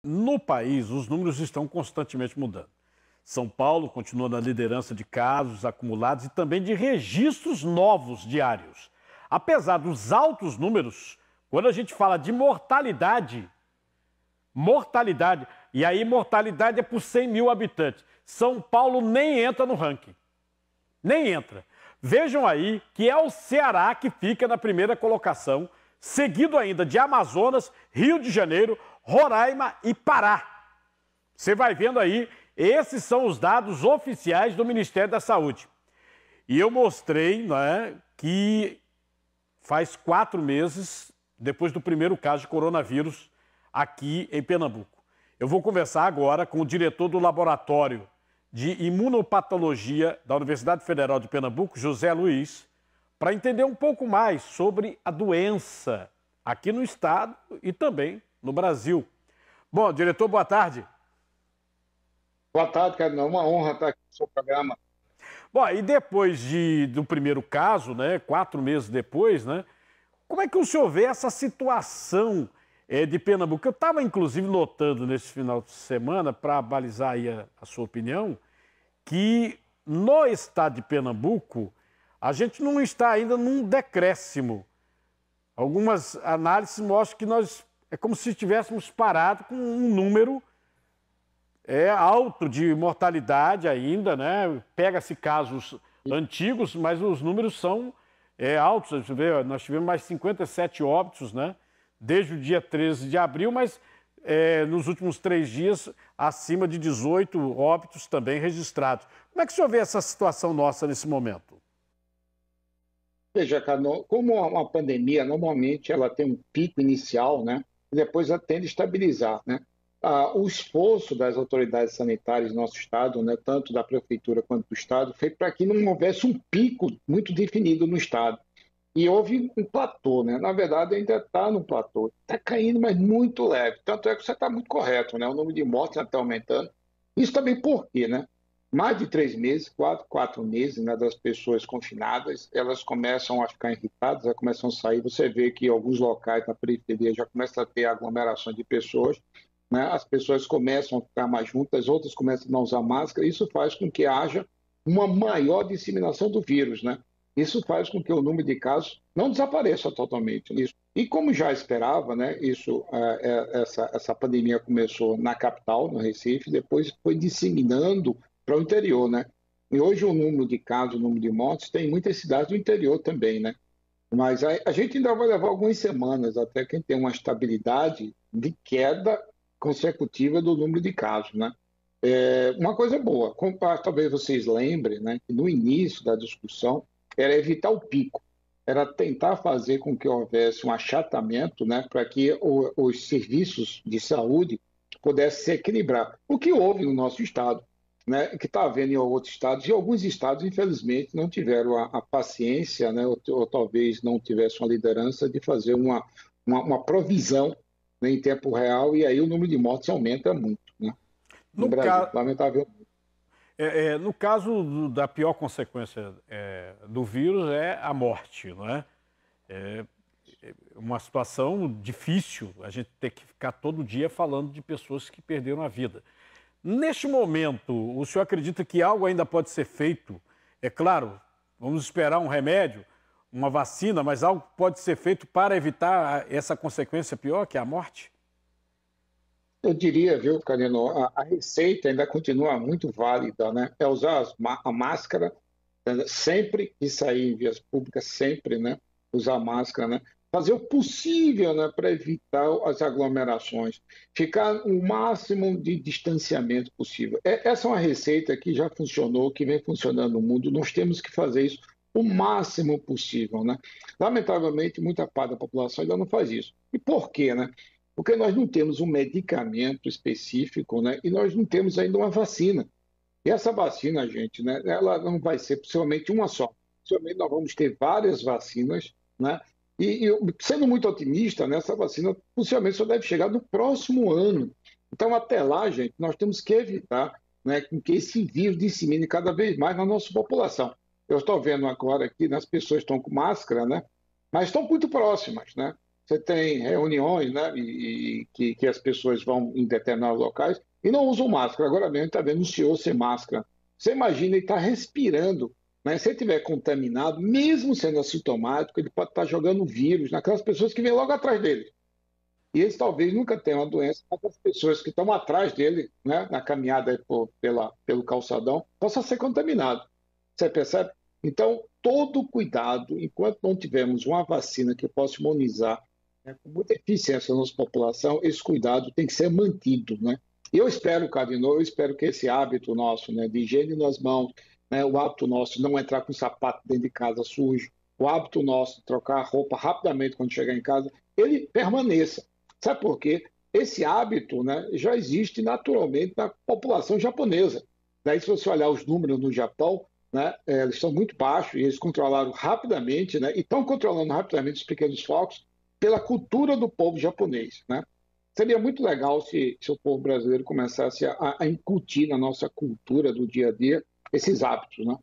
No país, os números estão constantemente mudando. São Paulo continua na liderança de casos acumulados e também de registros novos diários. Apesar dos altos números, quando a gente fala de mortalidade, e aí mortalidade é por 100 mil habitantes, São Paulo nem entra no ranking. Nem entra. Vejam aí que é o Ceará que fica na primeira colocação, seguido ainda de Amazonas, Rio de Janeiro, Roraima e Pará. Você vai vendo aí, esses são os dados oficiais do Ministério da Saúde. E eu mostrei, né, que faz 4 meses, depois do primeiro caso de coronavírus aqui em Pernambuco. Eu vou conversar agora com o diretor do Laboratório de Imunopatologia da Universidade Federal de Pernambuco, José Luiz, para entender um pouco mais sobre a doença aqui no estado e também no Brasil. Bom, diretor, boa tarde. Boa tarde, Carlos. É uma honra estar aqui no seu programa. Bom, e depois do primeiro caso, né, 4 meses depois, né, como é que o senhor vê essa situação de Pernambuco? Eu estava, inclusive, notando nesse final de semana, para balizar aí a sua opinião, que no estado de Pernambuco, a gente não está ainda num decréscimo. Algumas análises mostram que é como se estivéssemos parados com um número alto de mortalidade ainda, né? Pega-se casos antigos, mas os números são altos. Você vê, nós tivemos mais 57 óbitos, né? Desde o dia 13 de abril, mas nos últimos 3 dias, acima de 18 óbitos também registrados. Como é que o senhor vê essa situação nossa nesse momento? Veja, Carlos, como uma pandemia, normalmente ela tem um pico inicial, né? E depois ela tende a estabilizar, né? O esforço das autoridades sanitárias no nosso estado, né, tanto da prefeitura quanto do estado, foi para que não houvesse um pico muito definido no estado. E houve um platô, né? Na verdade, ainda está no platô. Está caindo, mas muito leve. Tanto é que você está muito correto, né? O número de mortes já está aumentando. Isso também por quê, né? Mais de 3 meses, 4 meses, né, das pessoas confinadas, elas começam a ficar irritadas, elas começam a sair. Você vê que alguns locais na periferia já começam a ter aglomeração de pessoas, né? As pessoas começam a ficar mais juntas, outras começam a não usar máscara. Isso faz com que haja uma maior disseminação do vírus, né? Isso faz com que o número de casos não desapareça totalmente. E como já esperava, né, essa pandemia começou na capital, no Recife, depois foi disseminando para o interior, né? E hoje o número de casos, o número de mortes, tem muitas cidades do interior também, né? Mas a gente ainda vai levar algumas semanas até que tem uma estabilidade de queda consecutiva do número de casos, né? Uma coisa boa, talvez vocês lembrem, né, que no início da discussão era evitar o pico, era tentar fazer com que houvesse um achatamento, né, para que os serviços de saúde pudessem se equilibrar. O que houve no nosso estado, né, que está havendo em outros estados, e alguns estados, infelizmente, não tiveram a paciência, né, ou talvez não tivessem a liderança de fazer uma provisão, né, em tempo real, e aí o número de mortes aumenta muito, né, no No, Brasil, ca... lamentavelmente. no caso da pior consequência do vírus é a morte, não é? É uma situação difícil, a gente ter que ficar todo dia falando de pessoas que perderam a vida. Neste momento, o senhor acredita que algo ainda pode ser feito? É claro, vamos esperar um remédio, uma vacina, mas algo pode ser feito para evitar essa consequência pior, que é a morte? Eu diria, viu, Carino, a receita ainda continua muito válida, né? É usar a máscara, né, sempre que sair em vias públicas, sempre, né? Usar máscara, né? Fazer o possível, né, para evitar as aglomerações, ficar o máximo de distanciamento possível. Essa é uma receita que já funcionou, que vem funcionando no mundo. Nós temos que fazer isso o máximo possível, né? Lamentavelmente, muita parte da população ainda não faz isso. E por quê, né? Porque nós não temos um medicamento específico, né? E nós não temos ainda uma vacina. E essa vacina, gente, né? Ela não vai ser possivelmente uma só. Possivelmente nós vamos ter várias vacinas, né? Sendo muito otimista, né, essa vacina possivelmente só deve chegar no próximo ano. Então, até lá, gente, nós temos que evitar, né, que esse vírus dissemine cada vez mais na nossa população. Eu estou vendo agora aqui, né, as pessoas estão com máscara, né? Mas estão muito próximas, né? você tem reuniões, né, que as pessoas vão em determinados locais e não usam máscara. Agora mesmo está vendo um senhor sem máscara. Você imagina ele estar respirando, né? Se ele estiver contaminado, mesmo sendo assintomático, ele pode estar jogando vírus naquelas pessoas que vêm logo atrás dele. E eles talvez nunca tenham a doença, mas as pessoas que estão atrás dele, né, na caminhada pelo calçadão, possam ser contaminados. Você percebe? Então, todo cuidado, enquanto não tivermos uma vacina que possa imunizar, né, com muita eficiência a nossa população, esse cuidado tem que ser mantido, né? E eu espero, Cadinho, eu espero que esse hábito nosso, né, de higiene nas mãos, né, o hábito nosso de não entrar com o sapato dentro de casa sujo, o hábito nosso de trocar a roupa rapidamente quando chegar em casa, ele permaneça. Sabe por quê? Esse hábito, né, já existe naturalmente na população japonesa. Daí, se você olhar os números no Japão, né, eles estão muito baixos e eles controlaram rapidamente, né, e estão controlando rapidamente os pequenos focos pela cultura do povo japonês, né? Seria muito legal se o povo brasileiro começasse a incutir na nossa cultura do dia a dia esses hábitos, né?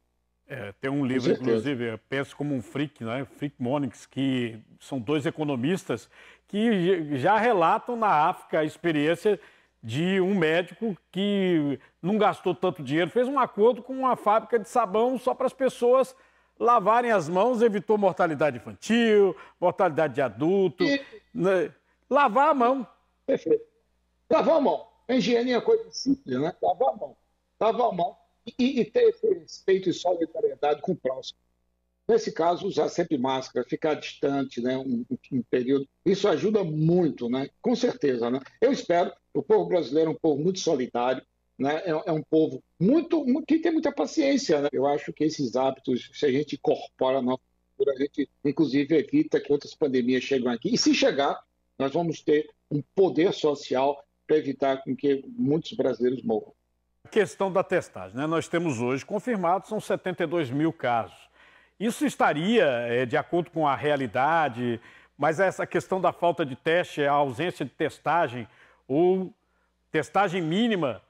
Tem um Com livro, certeza. inclusive, Penso como um Freak, né? Freak Monics, que são dois economistas que já relatam na África a experiência de um médico que não gastou tanto dinheiro, fez um acordo com uma fábrica de sabão só para as pessoas lavarem as mãos, evitou mortalidade infantil, mortalidade de adulto, E, né? Lavar a mão. perfeito. Lavar a mão. A higiene é uma coisa simples, né? Lavar a mão. Lavar a mão e ter esse respeito e solidariedade com o próximo. Nesse caso, usar sempre máscara, ficar distante, né, um período, isso ajuda muito, né? Com certeza, né? Eu espero, o povo brasileiro é um povo muito solidário, né? É um povo que tem muita paciência, né? Eu acho que esses hábitos, se a gente incorpora na nossa cultura, a gente, inclusive, evita que outras pandemias cheguem aqui. E se chegar, nós vamos ter um poder social para evitar com que muitos brasileiros morram. A questão da testagem, né? Nós temos hoje confirmados, são 72 mil casos. Isso estaria de acordo com a realidade, mas essa questão da falta de teste, a ausência de testagem ou testagem mínima,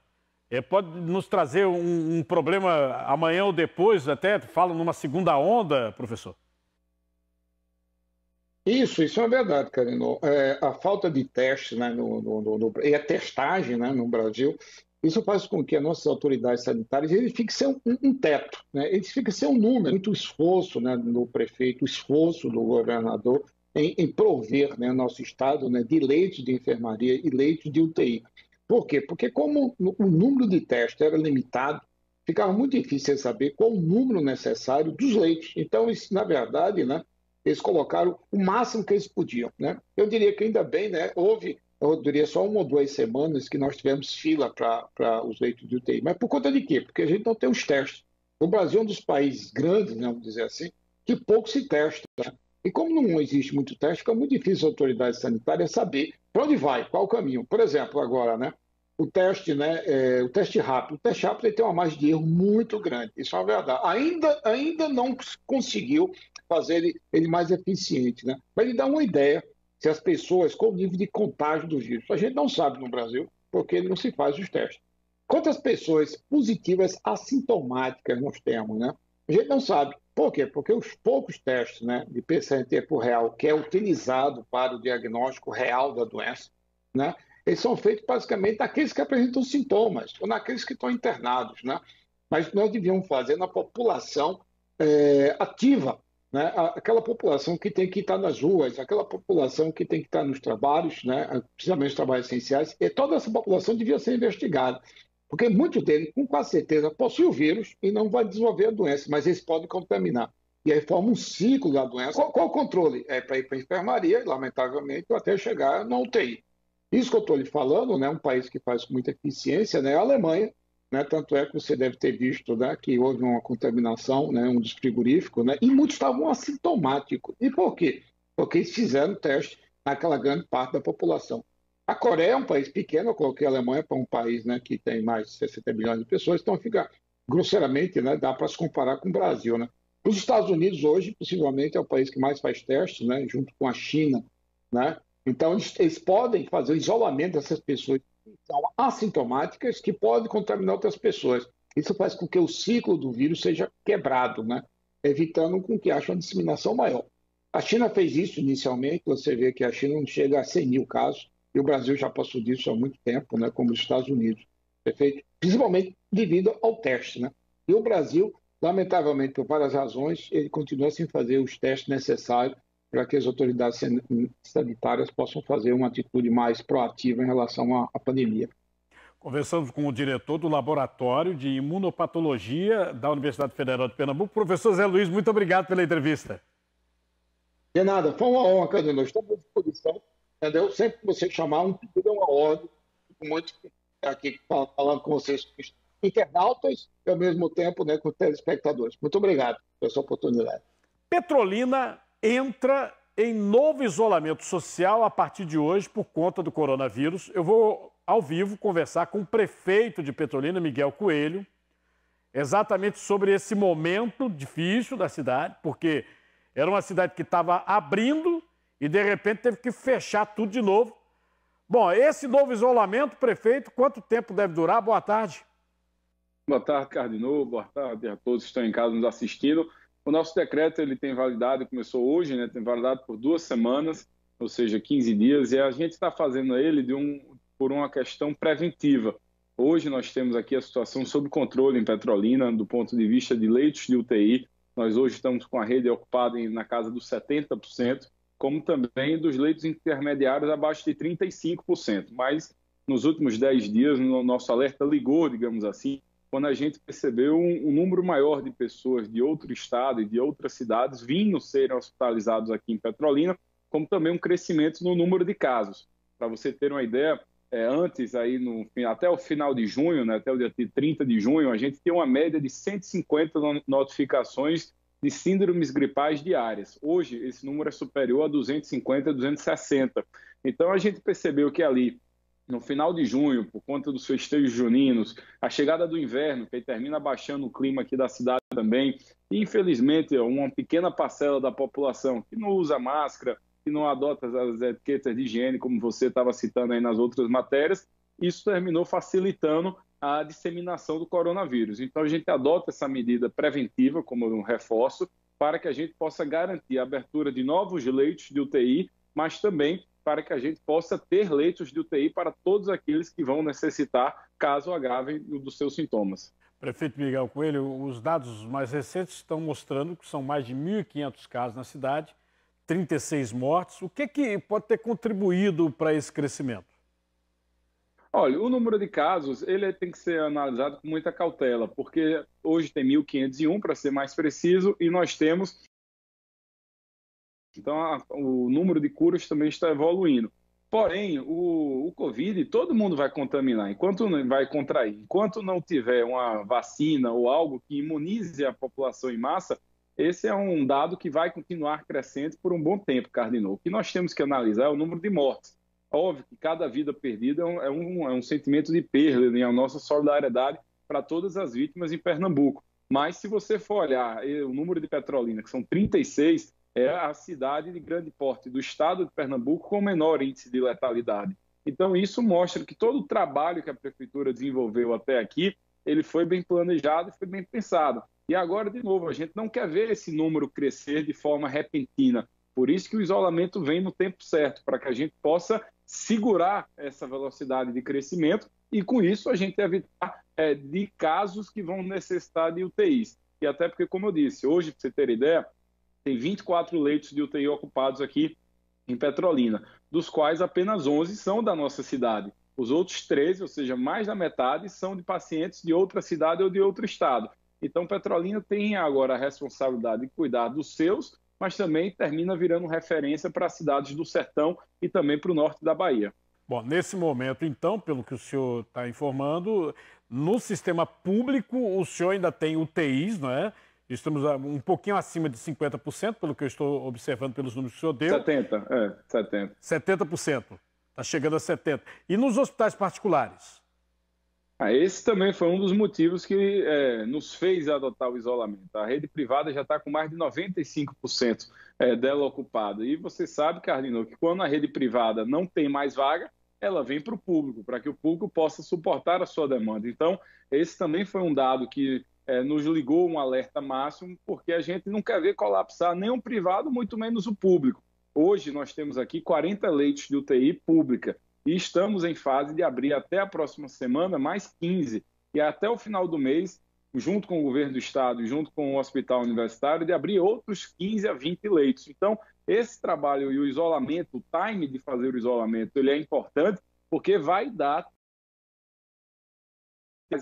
pode nos trazer um problema amanhã ou depois, até fala numa segunda onda, professor? Isso é uma verdade, Carino. A falta de teste, né, e a testagem, né, no Brasil, isso faz com que as nossas autoridades sanitárias eles fiquem sem um teto, né, eles fiquem sem um número. Muito esforço, né, do prefeito, o esforço do governador em prover, né, nosso estado, né, de leitos de enfermaria e leitos de UTI. Por quê? Porque como o número de testes era limitado, ficava muito difícil saber qual o número necessário dos leitos. Então, isso, na verdade, né, eles colocaram o máximo que eles podiam, né? Eu diria que ainda bem, né? Eu diria só 1 ou 2 semanas que nós tivemos fila para os leitos de UTI. Mas por conta de quê? Porque a gente não tem os testes. O Brasil é um dos países grandes, né, vamos dizer assim, que pouco se testa, né? E como não existe muito teste, fica muito difícil as autoridades sanitárias saber para onde vai, qual o caminho. Por exemplo, agora, né? O teste, né? O teste rápido. O teste rápido ele tem uma margem de erro muito grande. Isso é uma verdade. Ainda não conseguiu fazer ele mais eficiente, né? Para ele dar uma ideia se as pessoas, qual o nível de contágio do vírus. A gente não sabe no Brasil, porque ele não se faz os testes. Quantas pessoas positivas assintomáticas nós temos, né? A gente não sabe. Por quê? Porque os poucos testes, né, de PCR em tempo real, que é utilizado para o diagnóstico real da doença, né, eles são feitos basicamente naqueles que apresentam sintomas ou naqueles que estão internados, né? Mas nós devíamos fazer na população ativa, né? Aquela população que tem que estar nas ruas, aquela população que tem que estar nos trabalhos, né? Principalmente os trabalhos essenciais, e toda essa população devia ser investigada, porque muitos deles, com quase certeza, possuem o vírus e não vai desenvolver a doença, mas eles podem contaminar. E aí forma um ciclo da doença. Qual o controle? É para ir para a enfermaria, lamentavelmente, ou até chegar na UTI. Isso que eu estou lhe falando, né, um país que faz com muita eficiência, né, é a Alemanha, né, tanto é que você deve ter visto, né, que houve uma contaminação, né, um dos frigoríficos, né, e muitos estavam assintomáticos. E por quê? Porque eles fizeram teste naquela grande parte da população. A Coreia é um país pequeno, eu coloquei a Alemanha para um país, né, que tem mais de 60 milhões de pessoas, então fica grosseiramente, né, dá para se comparar com o Brasil, né. Os Estados Unidos hoje, possivelmente, é o país que mais faz testes, né, junto com a China, né. Então, eles podem fazer o isolamento dessas pessoas que são assintomáticas, que podem contaminar outras pessoas. Isso faz com que o ciclo do vírus seja quebrado, né, evitando com que haja uma disseminação maior. A China fez isso inicialmente, você vê que a China não chega a 100 mil casos, e o Brasil já passou disso há muito tempo, né, como os Estados Unidos. Perfeito? Principalmente devido ao teste. Né? E o Brasil, lamentavelmente, por várias razões, ele continua sem fazer os testes necessários para que as autoridades sanitárias possam fazer uma atitude mais proativa em relação à pandemia. Conversamos com o diretor do Laboratório de Imunopatologia da Universidade Federal de Pernambuco, professor Zé Luiz, muito obrigado pela entrevista. De nada, foi uma honra, Cadê? Estamos à disposição, entendeu? Sempre que você chamar, um pedido é uma ordem. Fico muito aqui falando com vocês, internautas, e ao mesmo tempo, né, com telespectadores. Muito obrigado pela sua oportunidade. Petrolina entra em novo isolamento social a partir de hoje por conta do coronavírus. Eu vou, ao vivo, conversar com o prefeito de Petrolina, Miguel Coelho, exatamente sobre esse momento difícil da cidade, porque era uma cidade que estava abrindo e, de repente, teve que fechar tudo de novo. Bom, esse novo isolamento, prefeito, quanto tempo deve durar? Boa tarde. Boa tarde, Cardinô. Boa tarde a todos que estão em casa nos assistindo. O nosso decreto ele tem validade, começou hoje, né? Tem validade por 2 semanas, ou seja, 15 dias, e a gente está fazendo ele por uma questão preventiva. Hoje nós temos aqui a situação sob controle em Petrolina, do ponto de vista de leitos de UTI. Nós hoje estamos com a rede ocupada na casa dos 70%, como também dos leitos intermediários abaixo de 35%. Mas nos últimos 10 dias, o nosso alerta ligou, digamos assim, quando a gente percebeu um número maior de pessoas de outro estado e de outras cidades vindo serem hospitalizados aqui em Petrolina, como também um crescimento no número de casos. Para você ter uma ideia, antes, aí até o final de junho, né, até o dia 30 de junho, a gente tinha uma média de 150 notificações de síndromes gripais diárias. Hoje, esse número é superior a 250, 260. Então, a gente percebeu que ali, no final de junho, por conta dos festejos juninos, a chegada do inverno, que aí termina baixando o clima aqui da cidade também, e, infelizmente, uma pequena parcela da população que não usa máscara, que não adota as etiquetas de higiene, como você estava citando aí nas outras matérias, isso terminou facilitando a disseminação do coronavírus. Então, a gente adota essa medida preventiva, como um reforço, para que a gente possa garantir a abertura de novos leitos de UTI, mas também para que a gente possa ter leitos de UTI para todos aqueles que vão necessitar, caso agravem dos seus sintomas. Prefeito Miguel Coelho, os dados mais recentes estão mostrando que são mais de 1.500 casos na cidade, 36 mortes. O que pode ter contribuído para esse crescimento? Olha, o número de casos ele tem que ser analisado com muita cautela, porque hoje tem 1.501, para ser mais preciso, e nós temos... Então, o número de curas também está evoluindo. Porém, o Covid, todo mundo vai contaminar, enquanto não vai contrair. Enquanto não tiver uma vacina ou algo que imunize a população em massa, esse é um dado que vai continuar crescente por um bom tempo, Cardinô. O que nós temos que analisar é o número de mortes. Óbvio que cada vida perdida é um sentimento de perda, né? A nossa solidariedade para todas as vítimas em Pernambuco. Mas se você for olhar o número de Petrolina, que são 36, é a cidade de grande porte do estado de Pernambuco com o menor índice de letalidade. Então isso mostra que todo o trabalho que a prefeitura desenvolveu até aqui, ele foi bem planejado e foi bem pensado. E agora, de novo, a gente não quer ver esse número crescer de forma repentina. Por isso que o isolamento vem no tempo certo, para que a gente possa segurar essa velocidade de crescimento e, com isso, a gente evitar de casos que vão necessitar de UTIs. E até porque, como eu disse, hoje, para você ter ideia, tem 24 leitos de UTI ocupados aqui em Petrolina, dos quais apenas 11 são da nossa cidade. Os outros 13, ou seja, mais da metade, são de pacientes de outra cidade ou de outro estado. Então, Petrolina tem agora a responsabilidade de cuidar dos seus, mas também termina virando referência para as cidades do Sertão e também para o norte da Bahia. Bom, nesse momento, então, pelo que o senhor está informando, no sistema público o senhor ainda tem UTIs, não é? Estamos um pouquinho acima de 50%, pelo que eu estou observando pelos números que o senhor deu. 70%. 70%. Está chegando a 70%. E nos hospitais particulares? Esse também foi um dos motivos que nos fez adotar o isolamento. A rede privada já está com mais de 95% dela ocupada. E você sabe, Carlino, que quando a rede privada não tem mais vaga, ela vem para o público, para que o público possa suportar a sua demanda. Então, esse também foi um dado que nos ligou um alerta máximo, porque a gente não quer ver colapsar nem o privado, muito menos o público. Hoje nós temos aqui 40 leitos de UTI pública e estamos em fase de abrir até a próxima semana mais 15. E até o final do mês, junto com o governo do estado e junto com o hospital universitário, de abrir outros 15 a 20 leitos. Então, esse trabalho e o isolamento, o time de fazer o isolamento, ele é importante porque vai dar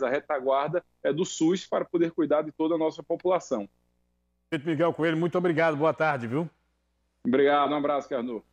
a retaguarda do SUS para poder cuidar de toda a nossa população. Miguel Coelho, muito obrigado. Boa tarde, viu? Obrigado, um abraço, Carnot.